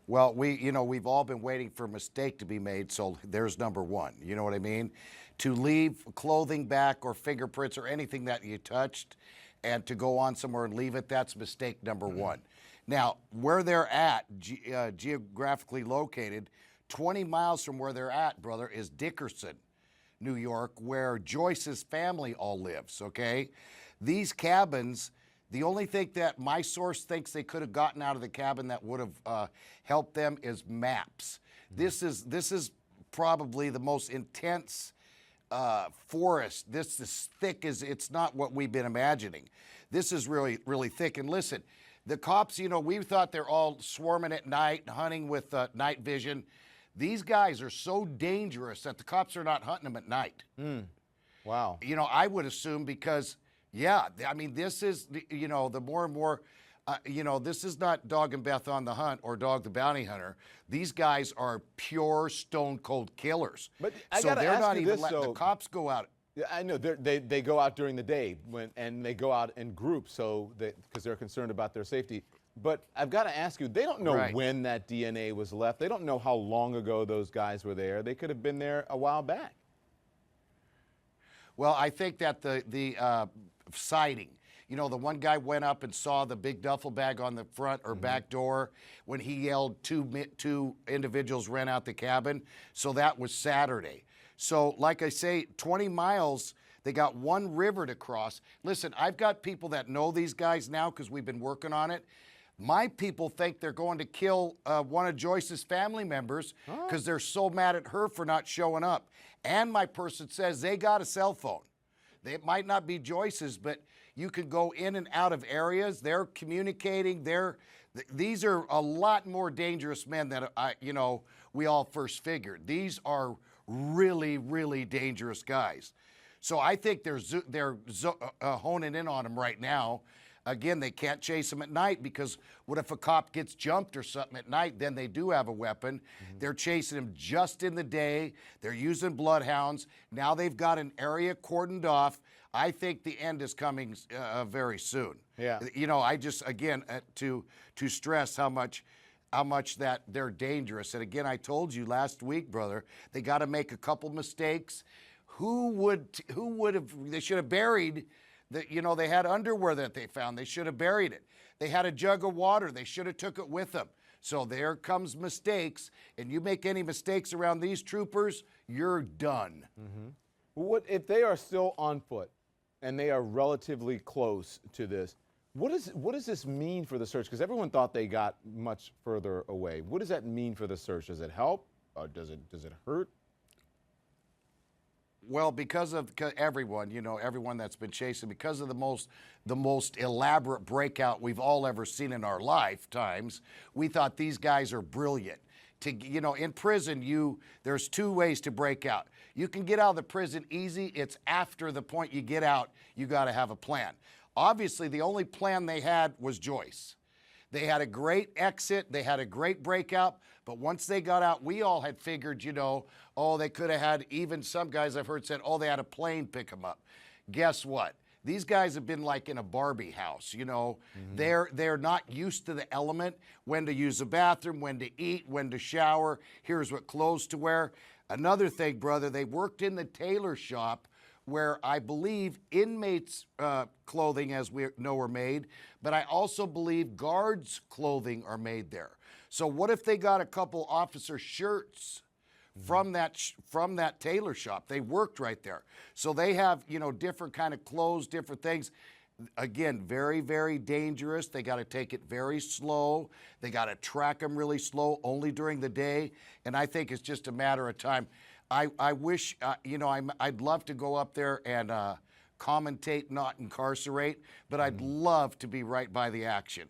Well, we've all been waiting for a mistake to be made, so there's number one. You know what I mean? To leave clothing back or fingerprints or anything that you touched and to go on somewhere and leave it, that's mistake number one. Now, where they're at, geographically located, 20 miles from where they're at, brother, is Dickerson, New York, where Joyce's family all lives, okay? These cabins, the only thing that my source thinks they could have gotten out of the cabin that would have helped them is maps. This is probably the most intense forest. This is thick as it's not what we've been imagining. This is really, really thick. And listen, the cops, we thought they're all swarming at night, hunting with night vision. These guys are so dangerous that the cops are not hunting them at night. Wow. I would assume because, yeah, I mean, this is, the more and more, this is not Dog and Beth on the Hunt or Dog the Bounty Hunter. These guys are pure stone cold killers. But I so gotta they're ask not you even this, letting though. the cops go out. Yeah, I know they go out during the day and they go out in groups because they're concerned about their safety. But I've got to ask you, they don't know Right. when that DNA was left. They don't know how long ago those guys were there. They could have been there a while back. Well, I think that the sighting, the one guy went up and saw the big duffel bag on the front or back door when he yelled two individuals ran out the cabin. So that was Saturday. So like I say, 20 miles, they got one river to cross. Listen, I've got people that know these guys now because we've been working on it. My people think they're going to kill one of Joyce's family members because they're so mad at her for not showing up. And my person says they got a cell phone. It might not be Joyce's, but you can go in and out of areas. They're communicating. These are a lot more dangerous men than we all first figured. These are really, really dangerous guys. So I think they're honing in on them right now. Again, they can't chase them at night because what if a cop gets jumped or something at night? Then they do have a weapon. They're chasing him just in the day. They're using bloodhounds. Now they've got an area cordoned off. I think the end is coming very soon. Yeah. I just, again, to stress how much that they're dangerous. And again, I told you last week, brother, they got to make a couple mistakes. Who would have, they should have buried they had underwear that they found. They should have buried it. They had a jug of water. They should have took it with them. So there comes mistakes. And you make any mistakes around these troopers, you're done. What if they are still on foot and they are relatively close to this? What does this mean for the search? Because everyone thought they got much further away. What does that mean for the search? Does it help? Or does it hurt? Well, because everyone, everyone that's been chasing, because of the most elaborate breakout we've all ever seen in our lifetimes, we thought these guys are brilliant. In prison, there's two ways to break out. You can get out of the prison easy. It's after the point you get out, you got to have a plan. Obviously, the only plan they had was Joyce. They had a great exit. They had a great breakout. But once they got out, we all had figured, they could have had, even some guys I've heard said, they had a plane pick them up. Guess what? These guys have been like in a Barbie house, They're not used to the element, when to use the bathroom, when to eat, when to shower. Here's what clothes to wear. Another thing, brother, they worked in the tailor shop where I believe inmates' clothing, as we know, are made, but I also believe guards' clothing are made there. So what if they got a couple officer shirts from that tailor shop? They worked right there. So they have, different kind of clothes, different things. Again, very, very dangerous. They got to take it very slow. They got to track them really slow, only during the day. And I think it's just a matter of time. I wish, I'd love to go up there and commentate, not incarcerate, but I'd love to be right by the action.